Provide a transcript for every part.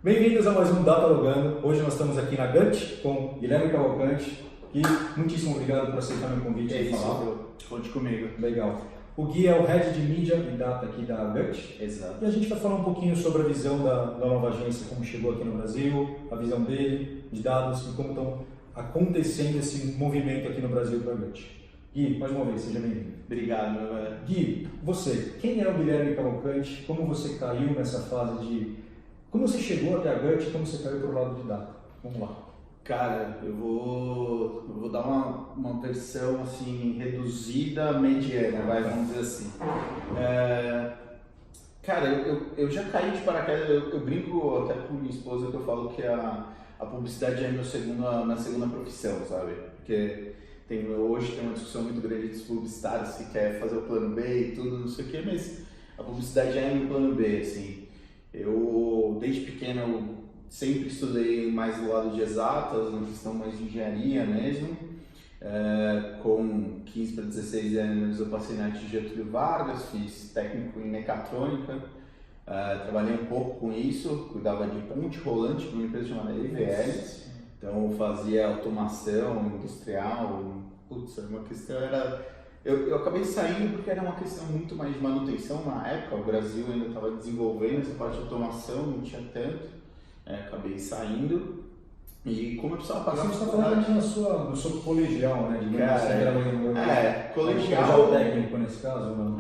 Bem-vindos a mais um Datalogando. Hoje nós estamos aqui na Gant com Guilherme Cavalcante e muitíssimo obrigado por aceitar meu convite de falar. Conte comigo. Legal. O Gui é o Head de Mídia e Data aqui da Gant. Exato. E a gente vai falar um pouquinho sobre a visão da nova agência, como chegou aqui no Brasil, a visão dele, de dados e como estão acontecendo esse movimento aqui no Brasil para a Gant. Gui, mais uma vez, seja bem-vindo. Obrigado, meu velho. Gui, você, quem é o Guilherme Cavalcante? Como você caiu nessa fase de... Como você chegou até a Gant e como você caiu para o lado de data? Vamos lá. Cara, eu vou dar uma versão assim, reduzida, mediana, vamos dizer assim. Cara, eu já caí de paraquedas, eu brinco até com minha esposa que eu falo que a publicidade é minha segunda profissão, sabe? Porque hoje tem uma discussão muito grande dos publicitários que quer fazer o plano B e tudo, não sei o quê, mas a publicidade é meu plano B, assim. Eu, desde pequeno, eu sempre estudei mais do lado de exatas, uma questão mais de engenharia mesmo. Com 15 para 16 anos eu passei na Getúlio Vargas, fiz técnico em mecatrônica, trabalhei um pouco com isso, cuidava de ponte rolante de uma empresa chamada EVL, então fazia automação industrial, putz, uma questão era... Eu acabei saindo porque era uma questão muito mais de manutenção na época, o Brasil ainda estava desenvolvendo essa parte de automação, não tinha tanto, acabei saindo e como eu precisava pagar... Você está falando do seu colegial, né? Colegial... técnico nesse caso, não?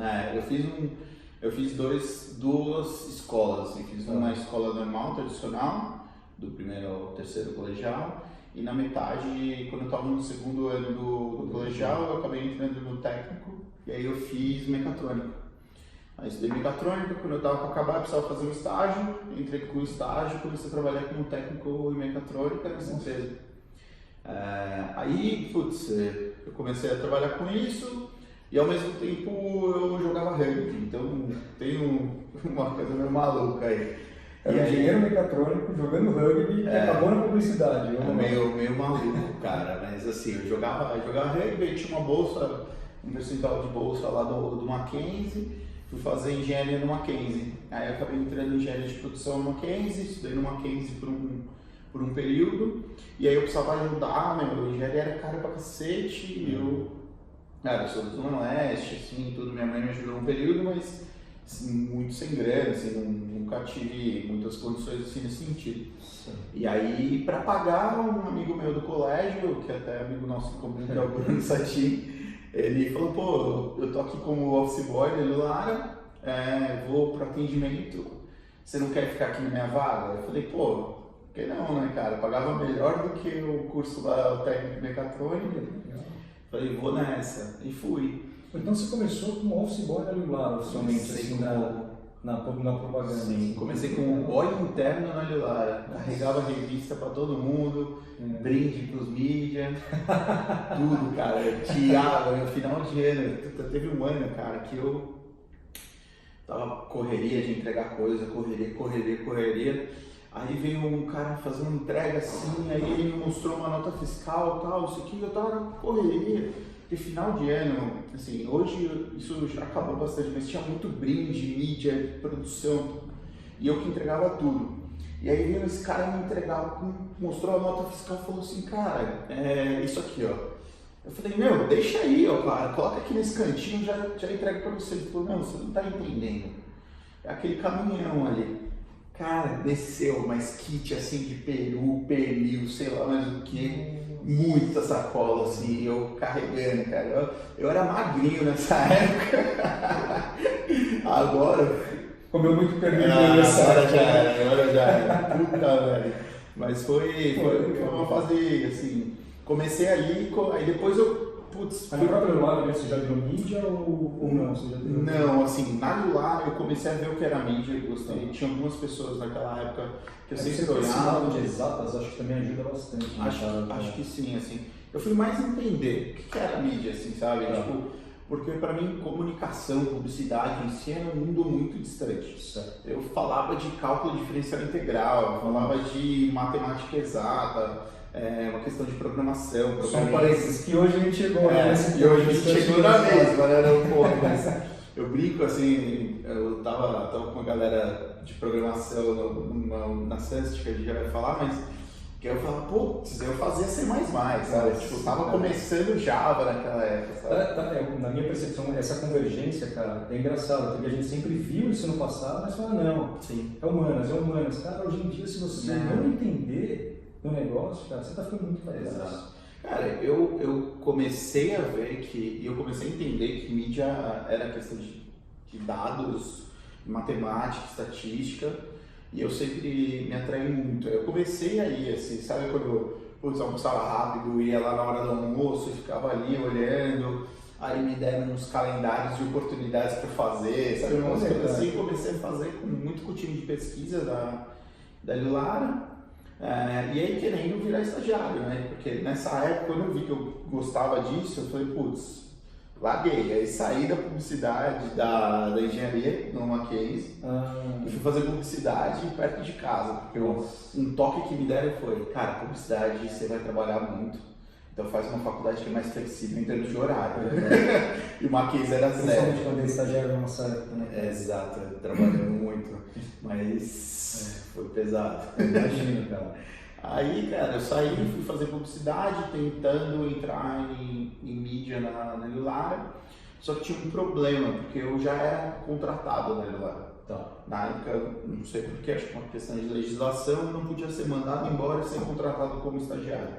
Eu fiz duas escolas, assim, fiz uma escola normal, tradicional, do primeiro ao terceiro colegial, e na metade, quando eu estava no segundo ano do colegial, eu acabei entrando no técnico, e aí eu fiz mecatrônica. Aí estudei mecatrônica, quando eu estava para acabar, eu precisava fazer um estágio, entrei com o estágio, comecei a trabalhar como técnico em mecatrônica nessa empresa. Aí, eu comecei a trabalhar com isso, e ao mesmo tempo eu jogava rugby, então tenho uma coisa meio maluca aí. Era um engenheiro mecatrônico jogando rugby e acabou na publicidade. Meio maluco, cara, mas assim, eu jogava rugby, tinha uma bolsa, um percentual de bolsa lá do Mackenzie, fui fazer engenharia no Mackenzie. Aí eu acabei entrando em engenharia de produção no Mackenzie, estudei no Mackenzie por um período, e aí eu precisava ajudar, a engenharia era cara pra cacete, e eu sou do Zona Leste, assim, tudo, minha mãe me ajudou um período, mas assim, muito sem grana, assim, nunca tive muitas condições assim nesse sentido. Sim. E aí, para pagar, um amigo meu do colégio, que até é amigo nosso em comum, que é o Bruno Satin, ele falou, pô, eu tô aqui como office boy da Lulara, vou pro atendimento, você não quer ficar aqui na minha vaga? Eu falei, pô, por que não, né, cara? Eu pagava melhor do que o curso lá, o técnico mecatrônico. Falei, vou nessa, e fui. Então você começou como office boy da Lulara, oficialmente, assim, na propaganda. Sim, comecei como boy interno na Lulara, carregava revista pra todo mundo, brinde pros mídia, tudo, cara. Tiago, no final de ano, teve um ano, cara, que eu tava correria de entregar coisa, correria. Aí veio um cara fazer uma entrega assim, aí ele me mostrou uma nota fiscal e tal, isso aqui, eu tava na correria. Porque final de ano, assim, hoje isso já acabou bastante, mas tinha muito brinde, mídia, produção, e eu que entregava tudo. E aí veio esse cara me entregar, mostrou a nota fiscal e falou assim, cara, isso aqui, ó. Eu falei, deixa aí, ó, cara, coloca aqui nesse cantinho, já entrego pra você. Ele falou, você não tá entendendo. É aquele caminhão ali. Cara, desceu, mas kit assim de peru, pernil, sei lá mais o que. Muita sacola, assim, eu carregando, cara. Eu era magrinho nessa época. Agora... Comeu muito pernil. Agora já era. Puta, velho. Mas foi uma fase, assim... Comecei ali, aí depois eu... Mas na própria Lulara você já virou mídia ou não? Você já virou... Não, assim, na Lulara eu comecei a ver o que era mídia, eu gostei. Tinha algumas pessoas naquela época que eu sempre olhava. De exatas, acho que também ajuda bastante. Acho que sim, assim. Eu fui mais entender o que era mídia, assim, sabe? Tipo, porque para mim comunicação, publicidade em si era um mundo muito distante. Certo. Eu falava de cálculo diferencial integral, eu falava de matemática exata, uma questão de programação. São parênteses que hoje a gente chegou, né? E hoje a gente chegou na mesma, né? Não, pô, mas Eu brinco assim, eu tava com uma galera de programação na Sunset, que a gente já vai falar, mas que eu falava, putz, eu fazia C++, sabe? Tipo, tava começando Java naquela época, sabe? Na minha percepção, essa convergência, cara, é engraçada, porque a gente sempre viu isso no passado, mas fala, não, Sim. é humanas. Cara, hoje em dia, se você não entender o negócio, cara, você tá ficando muito mais exato. Cara, eu comecei a ver eu comecei a entender que mídia era questão de dados, matemática, estatística, e eu sempre me atraí muito. Eu comecei aí, assim, sabe quando eu almoçava rápido, ia lá na hora do almoço e ficava ali olhando, aí me deram uns calendários de oportunidades para fazer, sabe? Umas coisas assim, comecei a fazer muito com o time de pesquisa da Lilara. E aí querendo virar estagiário, né? Porque nessa época, quando eu vi que eu gostava disso, eu falei, putz, larguei. Aí saí da publicidade, da engenharia, numa case, e fui fazer publicidade perto de casa. Porque um toque que me deram foi, cara, publicidade você vai trabalhar muito, então faz uma faculdade que é mais flexível em termos de horário. E uma case era zero. Principalmente quando é estagiário na nossa época, né? Exato, trabalhando muito, mas foi pesado. Imagina, cara. Aí, cara, eu saí, fui fazer publicidade, tentando entrar em mídia na Lilara, só que tinha um problema, porque eu já era contratado na Lilara. Tá. Na época, não sei porquê, acho que uma questão de legislação, eu não podia ser mandado embora sem contratado como estagiário.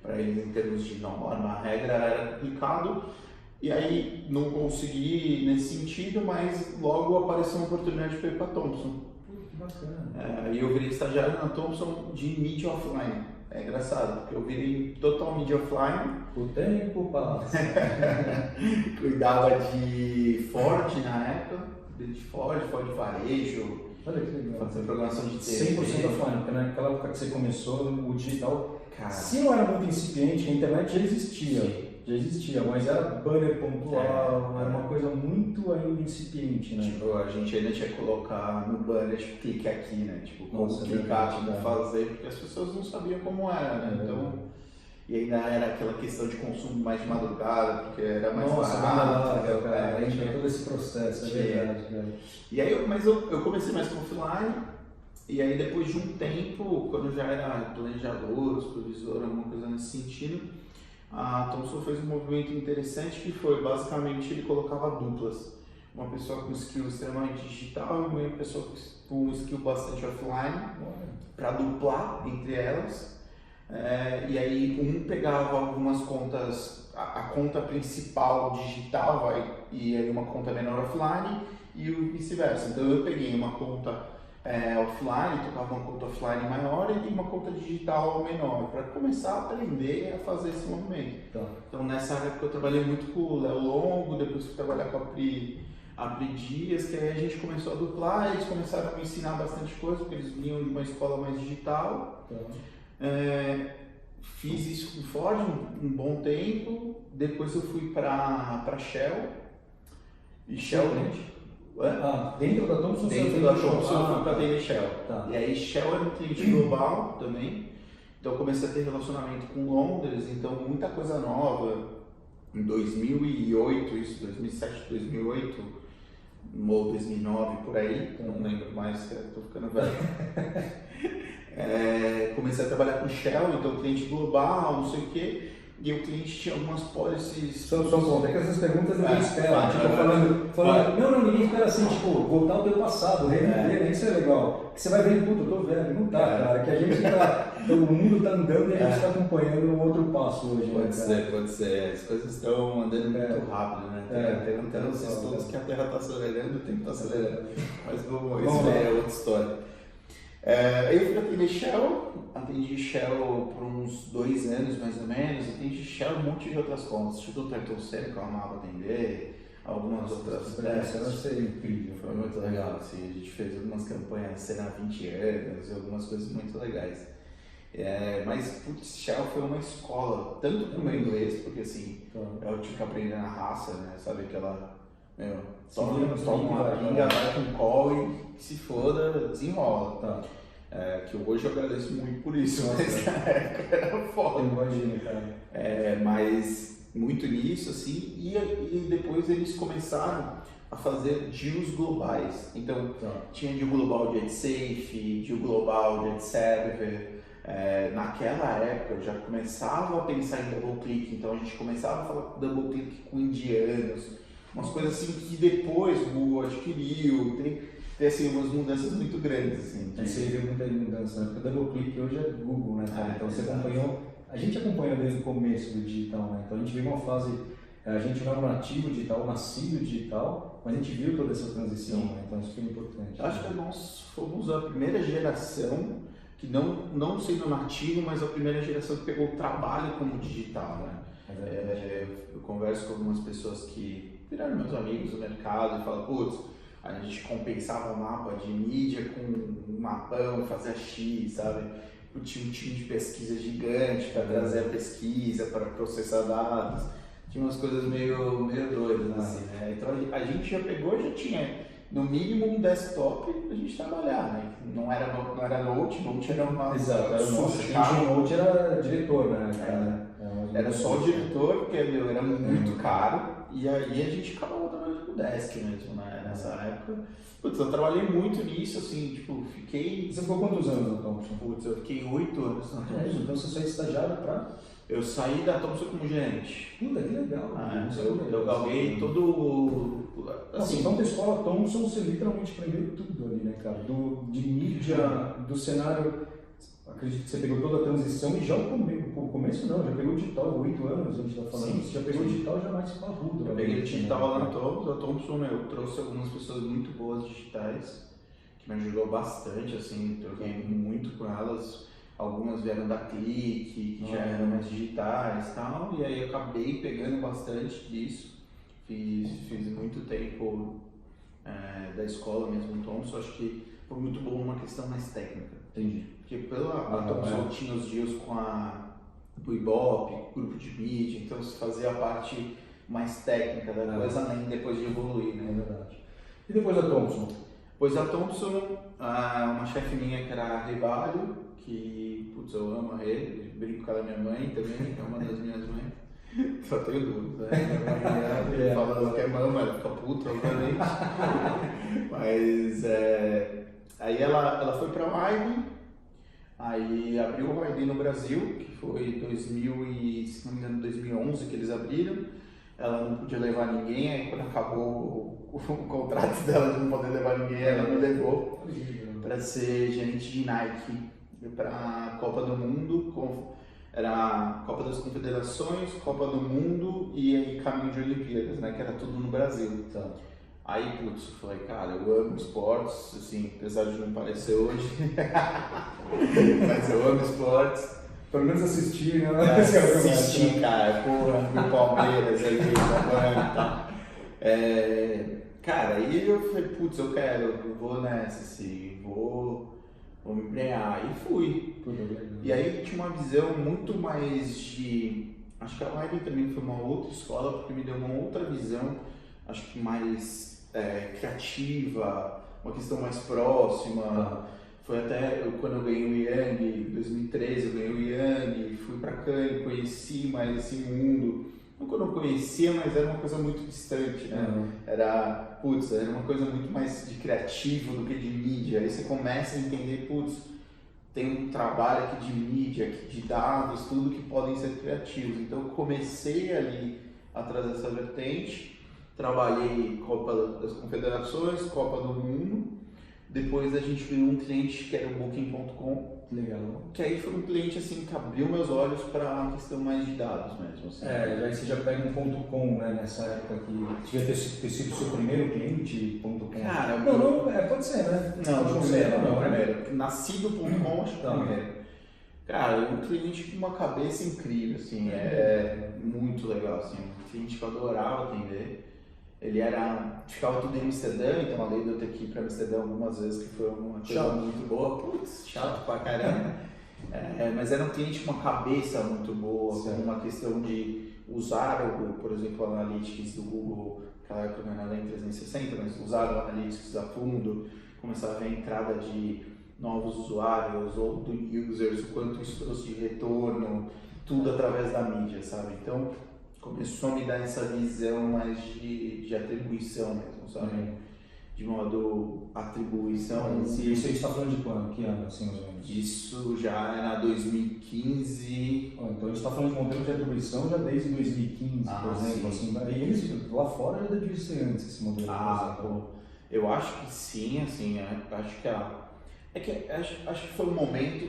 Para eles, em termos de norma, a regra era complicado, e aí não consegui nesse sentido, mas logo apareceu uma oportunidade para ir para Thomson. Que bacana. E eu virei estagiário na Thomson de mídia offline. É engraçado, porque eu virei total mídia offline. O tempo passa. Cuidava de Ford na época, de Ford varejo. Olha que legal. Fazer programação de 100% offline, porque naquela época que você começou, o digital, cara, se não era muito incipiente, a internet já existia, mas era banner pontual, era uma coisa muito ainda incipiente, né? Tipo, a gente ainda tinha que colocar no banner, tipo, clique aqui, né? Tipo, como clicar, como fazer, porque as pessoas não sabiam como era, né? Então, e ainda era aquela questão de consumo mais de madrugada, porque era mais barato, cara, tinha todo esse processo, é verdade, cara. E aí, mas eu comecei mais com offline, e aí depois de um tempo, quando eu já era planejador, supervisor, alguma coisa nesse sentido, a Thomson fez um movimento interessante que foi, basicamente, ele colocava duplas. Uma pessoa com skill extremamente digital e uma pessoa com skill bastante offline, para duplar entre elas. E aí um pegava algumas contas, a conta principal digital e aí uma conta menor offline e o vice-versa. Então eu peguei uma conta offline, tocava uma conta offline maior e uma conta digital menor, para começar a aprender a fazer esse movimento. Então nessa época eu trabalhei muito com o Léo Longo, depois fui trabalhar com a Pri Dias, que aí a gente começou a duplar, eles começaram a me ensinar bastante coisa, porque eles vinham de uma escola mais digital. Fiz isso com Ford um bom tempo, depois eu fui para Shell, e Shell... dentro da Thomson? Dentro da Thomson eu fui para atender Shell. Tá. E aí Shell era um cliente global também, então eu comecei a ter relacionamento com Londres, então muita coisa nova. Em 2008, 2007, 2008, ou 2009, por aí, não lembro mais, estou ficando velho. Comecei a trabalhar com Shell, então cliente global, não sei o quê. E o cliente tinha algumas policies... Só um ponto, é que essas perguntas ninguém espera, falando, não, ninguém espera assim, tipo, voltar ao teu passado, reviver, isso é legal. Que você vai ver, puta, eu tô velho, não tá, cara, que a gente tá, o mundo tá andando e a gente tá acompanhando um outro passo hoje. Pode ser, as coisas estão andando muito rápido, né? Tem uns estudos que a Terra tá acelerando, o tempo tá acelerando, mas isso é outra história. Eu fui atender Shell, atendi Shell por uns 2 anos mais ou menos, atendi Shell um monte de outras contas, Instituto Ayrton Senna que eu amava atender, algumas outras. Isso é incrível. Foi muito legal, assim, a gente fez algumas campanhas Senna há 20 anos e algumas coisas muito legais. Mas, putz, Shell foi uma escola, tanto pro meu inglês, porque assim, eu tive que aprender na raça, né, sabe aquela... toma uma pinga, vai com call e se foda, desenrola. Que hoje eu agradeço muito por isso, mas na época era foda. Imagina, cara. Mas muito nisso, assim, e depois eles começaram a fazer deals globais. Então, tinha deal global de AdSafe, deal global de AdServer. Naquela época eu já começava a pensar em double click, então a gente começava a falar double click com indianos, umas coisas assim que depois o Google adquiriu, tem assim, umas mudanças muito grandes. Assim, Você viu muita mudança, né? Porque o double click hoje é Google, né, cara? Então você acompanhou, a gente acompanha desde o começo do digital, né? Então a gente viu uma fase, a gente não era um nativo digital, nascido digital, mas a gente viu toda essa transição, né? Então isso foi importante. Acho que nós fomos a primeira geração que não sendo nativo, mas a primeira geração que pegou o trabalho como digital, né? Eu converso com algumas pessoas que viraram meus amigos do mercado e falam, putz, a gente compensava o mapa de mídia com um mapão, fazia X, sabe? Tinha um time de pesquisa gigante para trazer a pesquisa, para processar dados, tinha umas coisas meio doidas, assim, né? Então a gente já pegou, já tinha no mínimo um desktop pra gente trabalhar, né? Não era Note era uma... Exato, era o nosso. Quem Note era diretor, né? Era só o diretor, porque era muito caro, e aí a gente acabava trabalhando com o desk mesmo, né? Nessa época. Putz, eu trabalhei muito nisso, assim, tipo, fiquei... Você ficou quantos anos na Thomson? Putz, eu fiquei 8 anos na Thomson. Então você saiu estagiário pra... Eu saí da Thomson como gerente. Puta, que legal. Eu galguei todo... Assim, então, a escola Thomson, você literalmente aprendeu tudo ali, né, cara? De mídia, do cenário, acredito que você pegou toda a transição e já o começo não, já pegou o digital, 8 anos a gente está falando, você já pegou o digital já mais parrudo. Eu peguei o digital lá na Thomson, a Thomson, eu trouxe algumas pessoas muito boas digitais, que me ajudou bastante, assim, troquei muito com elas. Algumas vieram da Clique, que já eram mais digitais e tal, e aí eu acabei pegando bastante disso. Fiz muito tempo da escola mesmo, Thomson, acho que foi muito bom numa questão mais técnica. Entendi. Porque a Thomson tinha os dias com o Ibope, grupo de mídia, então se fazia a parte mais técnica da coisa, além depois de evoluir, né? É verdade. E depois da Thomson? Depois da Thomson, uma chefe minha que era a Rivalho, que, putz, eu amo ele, brinco com ela, minha mãe também, é uma das minhas mães. Só tenho dúvidas, né? Minha mãe fala que é mama, ela fica puta, obviamente. Mas aí ela foi pra Widen, aí abriu a Widen no Brasil, que foi 2011 que eles abriram. Ela não podia levar ninguém, aí quando acabou o contrato dela de não poder levar ninguém, ela me levou para ser gerente de Nike para a Copa do Mundo. Era a Copa das Confederações, Copa do Mundo e aí caminho de Olimpíadas, né? Que era tudo no Brasil. Exato. Aí, putz, eu falei, cara, eu amo esportes, assim, apesar de não parecer hoje, mas eu amo esportes. Pelo menos assistir, né? Assisti, cara, porra, o Palmeiras aí, e tal. Cara, aí eu falei, putz, eu vou nessa, assim, vou me empenhar. E fui. E aí tinha uma visão muito mais de... Acho que a Widen também foi uma outra escola, porque me deu uma outra visão, acho que mais criativa, uma questão mais próxima. Foi até quando eu ganhei o Yang, em 2013 eu ganhei o Yang, fui pra Cannes, conheci mais esse mundo. Não quando eu conhecia, mas era uma coisa muito distante, né? Era uma coisa muito mais de criativo do que de mídia. Aí você começa a entender, tem um trabalho aqui de mídia, aqui de dados, tudo que podem ser criativos. Então eu comecei ali a trazer essa vertente, trabalhei Copa das Confederações, Copa do Mundo. Depois a gente viu um cliente que era o Booking.com. Legal. Que aí foi um cliente assim que abriu meus olhos para uma questão mais de dados mesmo. Assim. Aí você já pega um .com, né, nessa época que devia ter sido o seu primeiro cliente, .com. Cara, pode ser, né? Não, primeiro. Primeiro. Nascido.com, acho que primeiro. Cara, um cliente com uma cabeça incrível, assim, muito legal, assim, um cliente que eu adorava atender. Ele ficava tudo em Amsterdã, então além de eu ter que ir para Amsterdã algumas vezes, que foi uma coisa muito boa, chato pra caramba. Mas era um cliente com uma cabeça muito boa, com uma questão de usar, por exemplo, o Analytics do Google, naquela época não era nem 360, mas usar o Analytics a fundo, começava a ver a entrada de novos usuários ou do users, o quanto isso trouxe de retorno, tudo através da mídia, sabe? Então, começou a me dar essa visão mais de atribuição mesmo. sabe? De modo atribuição. Isso aí você está falando de quando? Que ano, assim, mais ou menos? Isso já é na 2015. Então a gente está falando de modelo de atribuição já desde 2015, por exemplo. Assim, e eles lá fora já devia ser antes esse modelo. Eu acho que sim, assim, acho que acho que foi um momento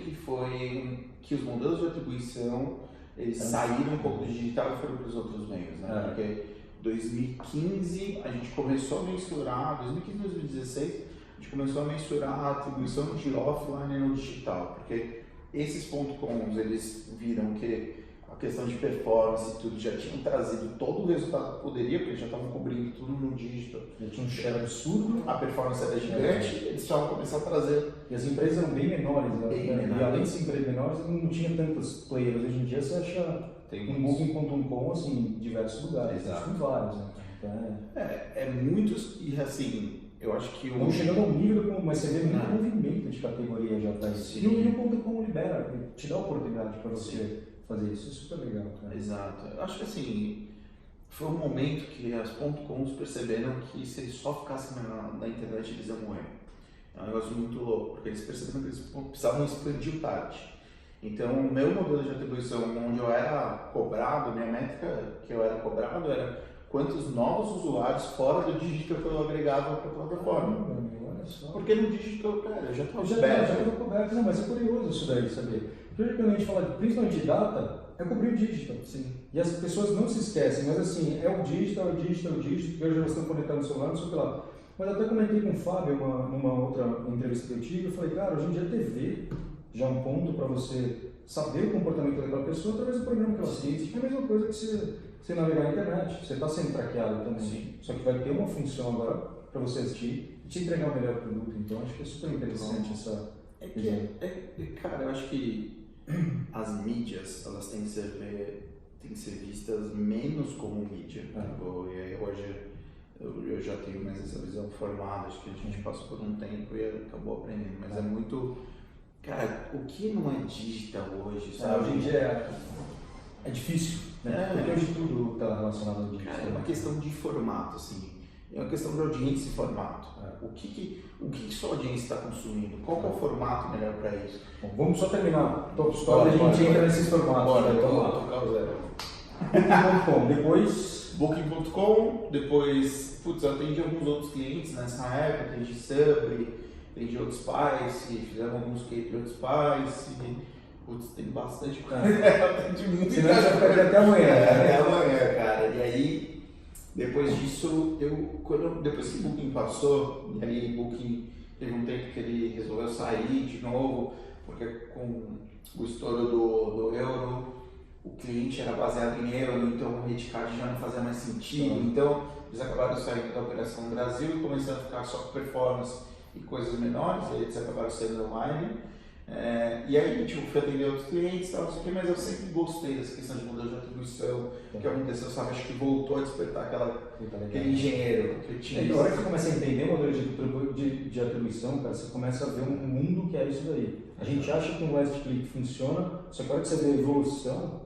que os modelos de atribuição eles saíram um pouco do digital e foram para os outros meios, né? Porque 2015 a gente começou a mensurar, 2015 2016 a gente começou a mensurar a atribuição de offline no digital, porque esses .coms eles viram que a questão de performance e tudo já tinham trazido todo o resultado que poderia, porque eles já estavam cobrindo tudo no digital. Já tinha um share absurdo, a performance era gigante, eles precisavam começar a trazer. E as empresas eram bem menores, né? E além de ser empresas menores, não tinha tantos players. Hoje em dia você acha um Booking.com assim, em diversos lugares, Exato. tem vários. Né? Então, é muitos, e assim, eu acho que não chegando ao nível, mas você vê muito movimento de categoria já para isso. E o .com libera, te dá a oportunidade para você fazer isso, é super legal. Cara. Exato. Eu acho que assim, foi um momento que as .coms perceberam que se eles só ficassem na internet eles iam morrer. É um negócio muito louco, porque eles perceberam que eles precisavam expandir o target. Então, o meu modelo de atribuição, onde eu era cobrado, minha métrica que eu era cobrado era quantos novos usuários fora do digital que eu agregava para a plataforma. Porque no digital, cara, eu já estava coberto. Não, mas é curioso isso daí, saber. Porque quando a gente fala principalmente de data, é cobrir o digital. Sim. E as pessoas não se esquecem, mas assim, é o digital, porque hoje elas estão conectadas no celular, não sei o que lá. Mas até comentei com o Fábio numa outra entrevista que eu tive, eu falei, cara, hoje em dia a TV já é um ponto para você saber o comportamento daquela pessoa através do programa que ela assiste, que é a mesma coisa que você navegar na internet, você está sendo traqueado também. Sim. Só que vai ter uma função agora para você assistir e te entregar o melhor produto, então acho que é super interessante essa... Cara, eu acho que as mídias, elas têm que ser vistas menos como mídia. Tipo, e aí hoje eu já tenho mais essa visão formada, acho que a gente passou por um tempo e acabou aprendendo, mas é muito... Cara, o que não é digital hoje, sabe? Hoje em dia é difícil, né? Porque hoje tudo está relacionado ao digital. Cara, é uma questão de formato, assim. É uma questão de audiência e formato. O que sua audiência está consumindo? Qual que é o formato melhor para isso? Bom, vamos só terminar top story e a gente entra nesses formatos. Bora, tocar o zero. Booking.com, depois... Booking.com, depois... Putz, eu atendi alguns outros clientes nessa época, atendi Subway, atendi Outspice, fizemos alguns cake de Outspice. Putz, tem bastante coisa. Atendi muito. Senão já ficaria até amanhã. Até amanhã, cara. E aí... Depois disso, depois que o Booking passou, e aí o Booking teve um tempo que ele resolveu sair de novo, porque com o estouro do euro, o cliente era baseado em euro, então o rate card já não fazia mais sentido. Então, eles acabaram saindo da operação no Brasil e começaram a ficar só com performance e coisas menores, e aí eles acabaram saindo online. E aí, tipo, fui atender outros clientes, tal, não sei o que, mas eu sempre gostei dessa questão de modelo de atribuição, que aconteceu, sabe? Acho que voltou a despertar aquele engenheiro que eu tinha. E na hora que você começa a entender o modelo de atribuição, cara, você começa a ver um mundo que é isso daí. A gente acha que um last click funciona, só que a hora que você vê a evolução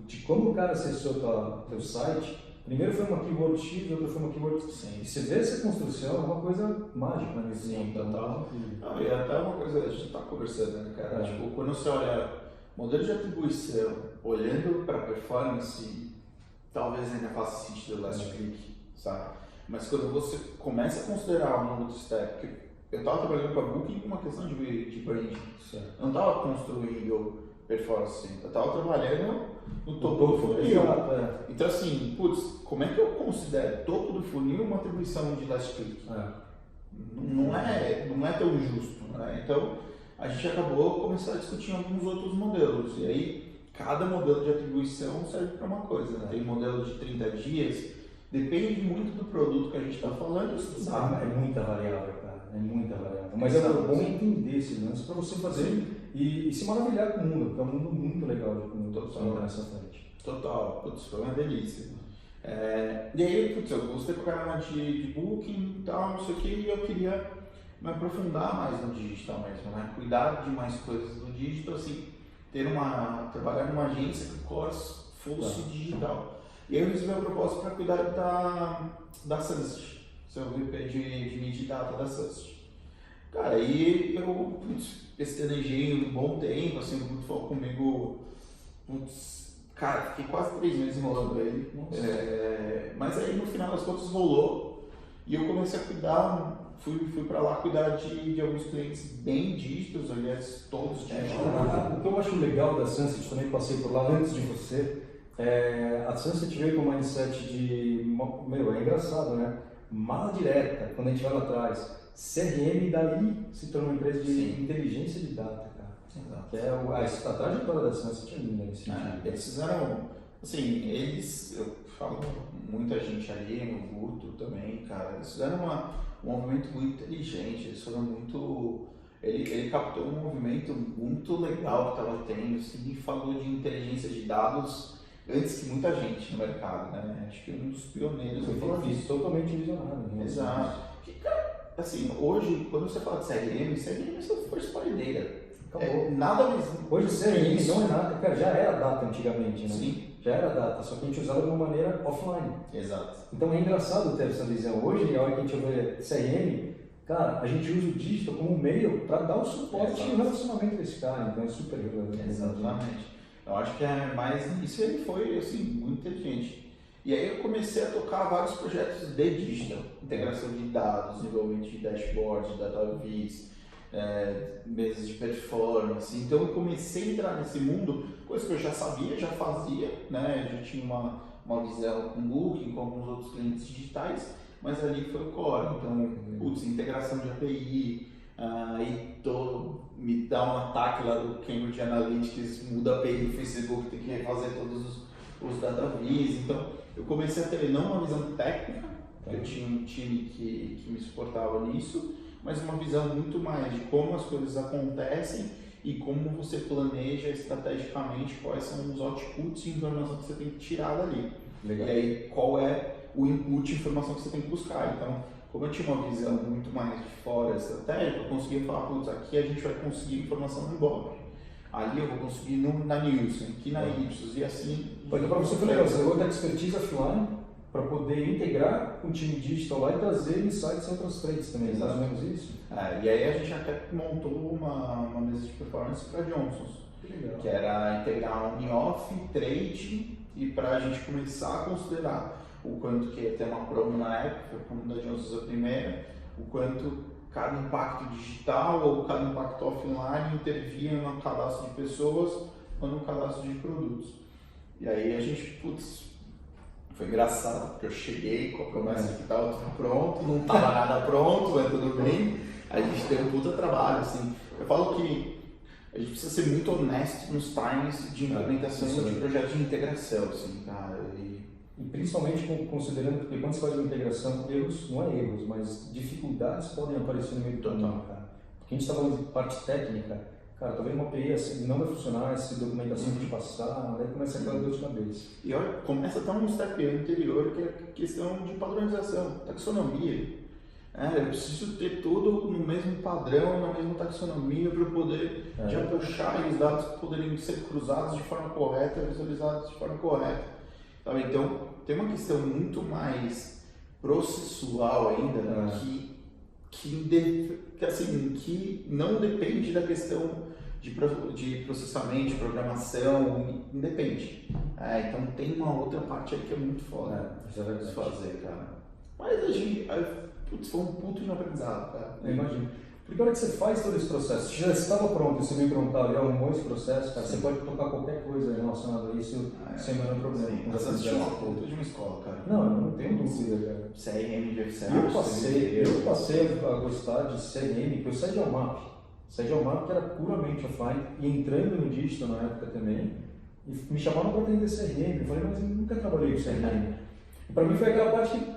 de como o cara acessou o teu site, primeiro foi uma keyword X, outra foi uma keyword Y. E você vê essa construção, é uma coisa mágica na minha visão. Sim, total. Não, e até uma coisa, a gente está conversando, né, cara? Tipo, quando você olha modelo de atribuição, olhando para performance, talvez ainda faça sentido o last click, sabe? Mas quando você começa a considerar um outro step, porque eu estava trabalhando com a Booking com uma questão de branding. Eu não estava construindo performance, eu estava trabalhando no topo do funil. Então assim, putz, como é que eu considero topo do funil uma atribuição de last click? Não é tão justo, né? Então a gente acabou começando a discutir alguns outros modelos, e aí cada modelo de atribuição serve para uma coisa, né? Tem modelo de 30 dias, depende muito do produto que a gente está falando. É muita variável, cara, é muita variável. Mas é bom entender esse lance para você fazer e se maravilhar com o mundo, porque é um mundo muito legal de entrar nessa frente. Total, putz, foi uma delícia. E aí, putz, eu gostei pra caramba de Booking e tal, não sei o que, e eu queria me aprofundar mais no digital mesmo, né? Cuidar de mais coisas no digital, assim, trabalhar numa agência que o core fosse digital. E aí eu recebi a proposta para cuidar da Sunset. sou o VP de Media e Data da Sunset. Cara, aí eu pestanejei um bom tempo, assim, o Guto falou comigo, cara, fiquei quase 3 meses enrolando ele, mas aí no final das contas rolou e eu comecei a cuidar, fui pra lá cuidar de alguns clientes bem dígitos, aliás, todos dígitos. O que eu acho legal da Sunset, também passei por lá antes de você, a Sunset veio com o mindset de, é engraçado, né? Mala direta, quando a gente vai lá atrás. CRM daí se tornou uma empresa de inteligência de data, cara. Exato. Que é a trajetória da Sunset é linda nesse sentido. Eles fizeram, assim, eu falo muita gente ali, no Guto também, cara, eles fizeram um movimento muito inteligente, eles foram muito... Ele captou um movimento muito legal que estava tendo, assim, e falou de inteligência de dados antes que muita gente no mercado, né? Acho que um dos pioneiros. Foi visto totalmente visionário. Né? Exato. Que, cara, assim, hoje, quando você fala de CRM é só força parideira. Acabou. Nada mais. Hoje CRM não é nada, cara, já era data antigamente, né? Sim. Já era data, só que a gente usava de uma maneira offline. Exato. Então é engraçado ter essa visão. Hoje, a hora que a gente vê CRM, cara, a gente usa o digital como meio para dar o suporte e o relacionamento desse cara, então é super relevante. Exatamente. Eu acho que é mais isso, ele foi assim, muito inteligente. E aí eu comecei a tocar vários projetos de digital, integração de dados, desenvolvimento de dashboards, data viz, mesas de performance. Então eu comecei a entrar nesse mundo, coisa que eu já sabia, já fazia, né? Já tinha uma visão com o Booking, com alguns outros clientes digitais, mas ali foi o core. Então, integração de API, me dá um ataque lá do Cambridge Analytics, muda a API do Facebook, tem que refazer todos os data viz. Então, eu comecei a ter não uma visão técnica, eu tinha um time que me suportava nisso, mas uma visão muito mais de como as coisas acontecem e como você planeja estrategicamente quais são os outputs de informação que você tem que tirar dali. Legal. E aí, qual é o input de informação que você tem que buscar. Então, como eu tinha uma visão muito mais de fora estratégica, eu conseguia falar, putz, aqui a gente vai conseguir informação no Ibope. Ali eu vou conseguir na Nielsen, aqui na Ipsos, e assim... Então, para você foi legal, você vai ter expertise offline para poder integrar com o time digital lá e trazer insights em outras frentes também, mais ou menos isso? E aí a gente até montou uma mesa de performance para Johnson's, que era integrar on-off, trade, e para a gente começar a considerar o quanto que ia ter uma promo na época, foi a promo da Johnson's a primeira, o quanto cada impacto digital ou cada impacto offline intervia no cadastro de pessoas ou no cadastro de produtos. E aí a gente, foi engraçado, porque eu cheguei com a promessa que estava tudo pronto, não estava nada pronto, mas tudo bem. A gente teve um puta trabalho, assim. Eu falo que a gente precisa ser muito honesto nos times de implementação de projetos de integração, assim, cara. E principalmente considerando, porque quando você faz uma integração, erros, não é erros, mas dificuldades podem aparecer no meio do caminho, cara. Porque a gente está falando de parte técnica, cara, talvez uma API assim, não vai funcionar, essa documentação que te passar, daí começa aquela dor de cabeça. E olha, começa até um step anterior, que é a questão de padronização, taxonomia. Eu preciso ter tudo no mesmo padrão, na mesma taxonomia, para eu poder já puxar e os dados poderem ser cruzados de forma correta, visualizados de forma correta. Então, tem uma questão muito mais processual ainda, que não depende da questão de processamento, de programação, independe. Então, tem uma outra parte aí que é muito foda de fazer, cara. Mas a gente, foi um puto de aprendizado, cara. Eu imagino. Porque a hora que você faz todo esse processo, já estava pronto, você veio perguntar, já arrumou esse processo, cara, você pode tocar qualquer coisa relacionada a isso sem o menor problema. Você é uma puta de uma escola, cara. Não, eu não tenho dúvida, cara. CRM de Excel. Eu passei a gostar de CRM, porque eu saí de Almap. Saí de Almap que era puramente offline, e entrando no digital na época também, e me chamaram para atender CRM. Eu falei, mas eu nunca trabalhei com CRM. E para mim foi aquela parte que,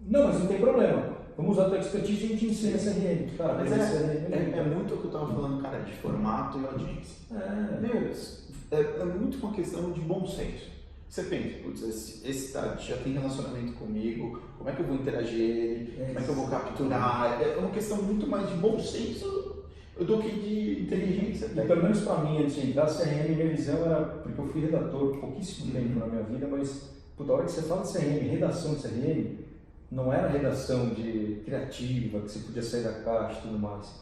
não, mas não tem problema. Vamos usar a tua expertise e a gente ensina CRM. Cara, mas é muito o que eu estava falando, cara, de formato e audiência. É muito uma questão de bom senso. Você pensa, putz, esse já tem relacionamento comigo, como é que eu vou interagir ele, como é que eu vou capturar? É uma questão muito mais de bom senso do que de inteligência. E pelo menos para mim, antes de entrar, CRM, minha visão era, porque eu fui redator pouquíssimo tempo na minha vida, mas, puta, a hora que você fala de CRM, redação de CRM, não era redação de criativa, que você podia sair da caixa e tudo mais.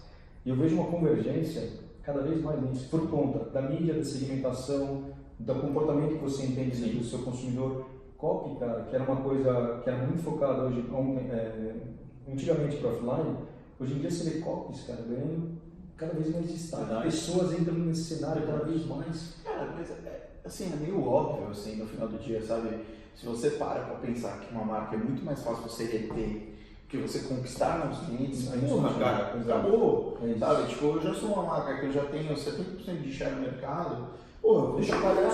E eu vejo uma convergência cada vez mais nisso, por conta da mídia, da segmentação, do comportamento que você entende do seu consumidor. Copy, cara, que era uma coisa que era muito focada hoje, antigamente para offline, hoje em dia você vê copies, cara, ganhando cada vez mais destaque. Pessoas entram nesse cenário cada vez mais. Cara, mas assim, é meio óbvio, assim, no final do dia, sabe? Se você para pensar que uma marca é muito mais fácil você reter que você conquistar novos clientes, cara, acabou, sabe? Tipo, eu já sou uma marca que eu já tenho 70% de share no mercado, pô, eu vou trabalhar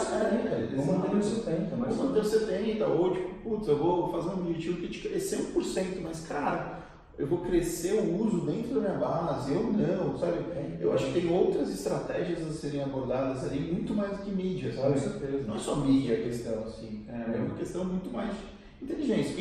vou manter os 70%, mas... Vou manter os 70%, ou tipo, putz, eu vou fazer um objetivo que te crescer 1%, mas cara, eu vou crescer o uso dentro da minha base, eu não, sabe? Eu acho que tem outras estratégias a serem abordadas ali, muito mais do que mídia, sabe? Não é só mídia a questão, assim, é uma questão muito mais de inteligência.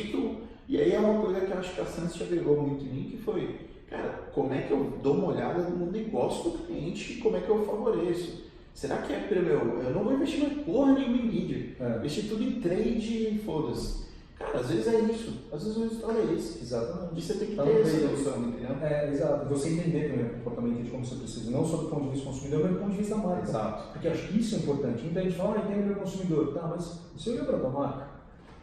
E aí é uma coisa que eu acho que a Sans já pegou muito em mim, que foi, cara, como é que eu dou uma olhada no negócio do cliente e como é que eu favoreço? Será que eu não vou investir mais porra nenhuma em mídia, investir tudo em trade e foda-se. Cara, às vezes é isso, às vezes o resultado é esse. Exatamente. E você tem que ter essa noção, entendeu? Exato. Você entender também o comportamento de como você precisa, não só do ponto de vista do consumidor, mas do ponto de vista da marca. Exato. Porque acho que isso é importante. Muita gente fala, entende o meu consumidor. Tá, mas você olha para a tua marca,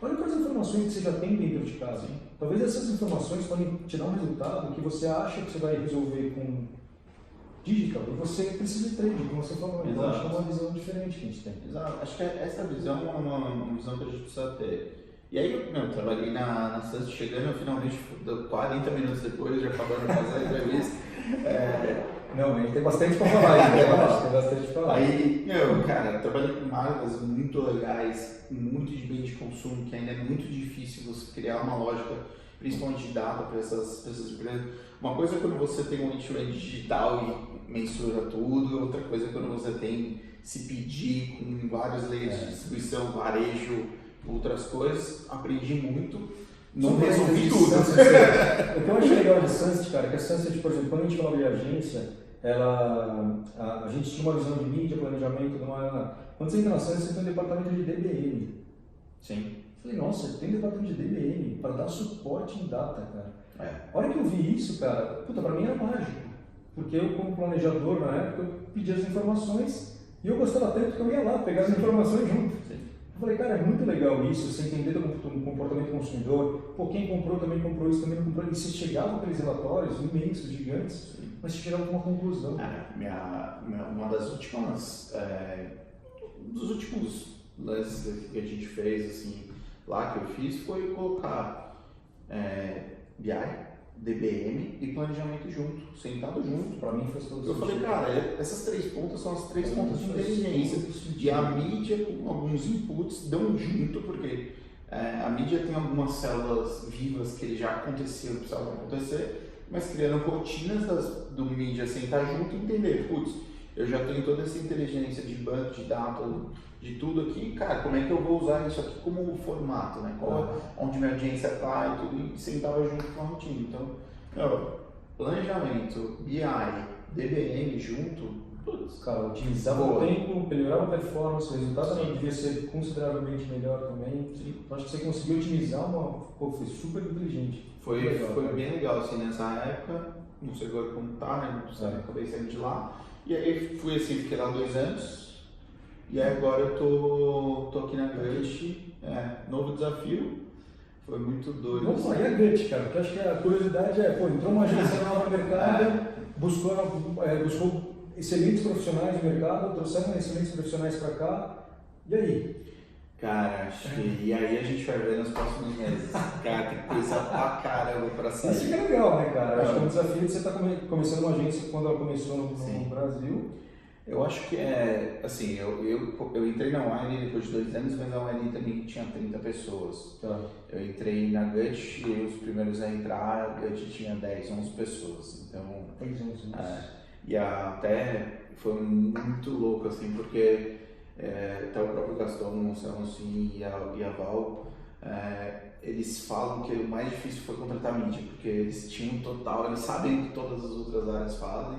olha para as informações que você já tem dentro de casa. Sim. Talvez essas informações podem te dar um resultado que você acha que você vai resolver com digital, e você precisa de trade, como você falou. Então acho que é uma visão diferente que a gente tem. Exato. Acho que essa visão é uma visão que a gente precisa ter. E aí eu trabalhei na Sans, chegando finalmente 40 minutos depois, já acabando de fazer a entrevista. Não, a gente tem bastante para falar ainda, tem bastante para falar. Aí, cara, eu trabalhei com marcas muito legais, muito de bem de consumo, que ainda é muito difícil você criar uma lógica, principalmente de data para essas empresas. Uma coisa é quando você tem um end-to-end digital e mensura tudo, outra coisa é quando você tem se pedir com várias leis de distribuição, varejo, outras coisas. Aprendi muito, não resolvi tudo. O que eu acho legal de Sunset, cara, que a Sunset, por exemplo, quando a gente falava de agência, a gente tinha uma visão de mídia, planejamento, quando você entra na Sunset, você tem um departamento de DBM. Sim. Eu falei, nossa, tem um departamento de DBM para dar suporte em data, cara. A hora que eu vi isso, cara, pra mim era mágico. Porque eu, como planejador na época, eu pedia as informações e eu gostava tanto que eu ia lá pegar as informações junto. Sim. Eu falei, cara, é muito legal isso, você entender do comportamento do consumidor. Pô, quem comprou também comprou isso, também não comprou. E você chegava com aqueles relatórios imensos, gigantes, mas você chegava com uma conclusão. Uma das últimas, dos últimos lances que a gente fez, assim, lá que eu fiz, foi colocar BI, DBM e planejamento junto, sentado junto. Para mim faz todo sentido. Eu falei, cara, essas 3 pontas são as 3 pontas de inteligência. E a mídia, com alguns inputs, dão junto, porque a mídia tem algumas células vivas que já aconteciam, precisavam acontecer, mas criando rotinas do mídia sentar junto e entender, putz, eu já tenho toda essa inteligência de banco, de data, de tudo aqui, cara, como é que eu vou usar isso aqui como formato, né? Onde minha audiência está e tudo, e sentava junto com a rotina. Então, planejamento, BI, DBM junto, putz. Cara, otimizava o tempo, melhorava a performance, o resultado devia ser consideravelmente melhor também. Sim. Acho que você conseguiu otimizar foi super inteligente. Foi bem legal, assim, nessa época, não sei agora como tá, né? Acabei saindo de lá. E aí fui assim, fiquei lá 2 anos. E aí agora eu tô aqui na Gut, novo desafio, foi muito doido. Vamos lá, e a Gut, cara? Porque acho que a curiosidade entrou uma agência nova no mercado, buscou excelentes profissionais no mercado, trouxeram excelentes profissionais para cá, e aí? Cara, acho que e aí a gente vai ver nos próximos meses. Cara, tem coisa pra caramba pra sair. Isso que é legal, né, cara? Acho que é um desafio de você estar começando uma agência quando ela começou no Brasil. Eu acho que assim, eu entrei na Wine depois de 2 anos, mas a Wine também tinha 30 pessoas. Tá. Eu entrei na Gut e os primeiros a entrar, a Gut tinha 10, 11 pessoas. Então, 10, 11 e até foi muito louco, assim, porque até o próprio Gaston, o Monsanto e a Val, eles falam que o mais difícil foi contratar mídia, porque eles tinham total, eles sabem que todas as outras áreas fazem.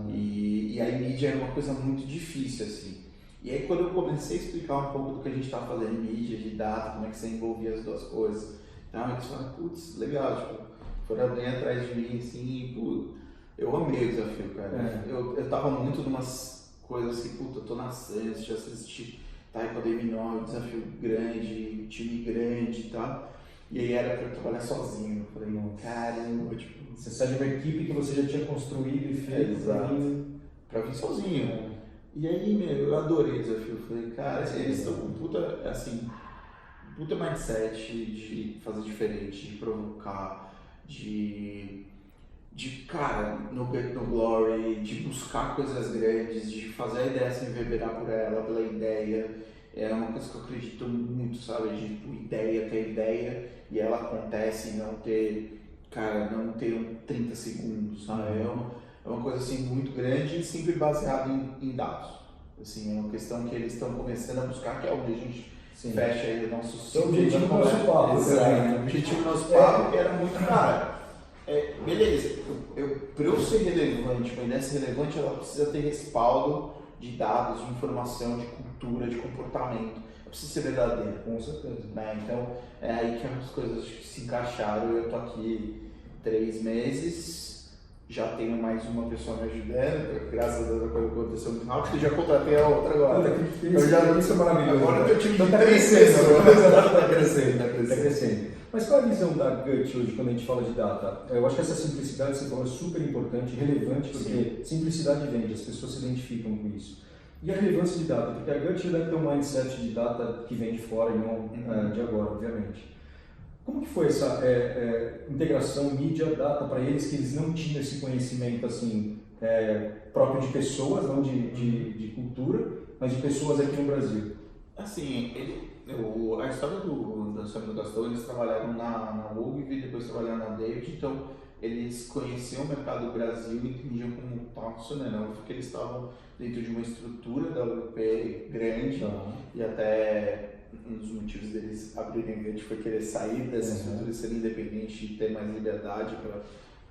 E aí mídia era uma coisa muito difícil, assim. E aí quando eu comecei a explicar um pouco do que a gente estava fazendo em mídia, de data, como é que você envolvia as duas coisas, Tá? Eles falam, putz, legal, tipo, foram bem atrás de mim, assim, pô, eu amei o desafio, cara. Eu tava muito numas coisas assim, puta, eu tô na Santos, já assisti Taekwondo 9, desafio grande, time grande e tal. E aí era pra eu trabalhar sozinho. Eu falei, caramba, tipo... Você sai de uma equipe que você já tinha construído e feito. Exato. Pra vir sozinho. E aí, meu, eu adorei o desafio. Eu falei, cara, eles estão com puta, assim, puta mindset de fazer diferente, de provocar, de cara, no Glory, de buscar coisas grandes, de fazer a ideia se reverberar por ela, pela ideia. É uma coisa que eu acredito muito, sabe? De ter ideia e ela acontece e não ter, cara, não ter 30 segundos, sabe? É uma coisa assim muito grande e sempre baseada em dados. Assim, é uma questão que eles estão começando a buscar, que é onde a gente fecha aí o nosso ciclo. O objetivo do nosso papo. Exato. O objetivo do nosso papo que era muito, cara, beleza, para eu ser relevante, uma ideia ser relevante, ela precisa ter respaldo de dados, de informação, de cultura, de comportamento. Ela precisa ser verdadeira. Com certeza. Né? Então, é aí que as coisas se encaixaram. Eu tô aqui 3 meses, já tenho mais uma pessoa me ajudando, graças a Deus a coisa aconteceu muito rápido, e já contratei a outra agora. Isso é maravilhoso. Agora eu tive então tá 3 crescendo. pessoas. Tá crescendo. Mas qual é a visão da Gut hoje quando a gente fala de data? Eu acho que essa simplicidade você falou é super importante, relevante, porque simplicidade vende, as pessoas se identificam com isso. E a relevância de data? Porque a Gut deve ter um mindset de data que vem de fora e não de agora, obviamente. Como que foi essa integração mídia-data para eles, que eles não tinham esse conhecimento assim, próprio de pessoas, não de cultura, mas de pessoas aqui no Brasil? Assim, a história da Samuel Gastão, eles trabalharam na UGV, depois trabalharam na David, então eles conheciam o mercado do Brasil e entendiam como estava funcionando, porque eles estavam dentro de uma estrutura da UGP grande e até um dos motivos deles abrirem a Gut foi querer sair dessa estrutura e ser independente e ter mais liberdade para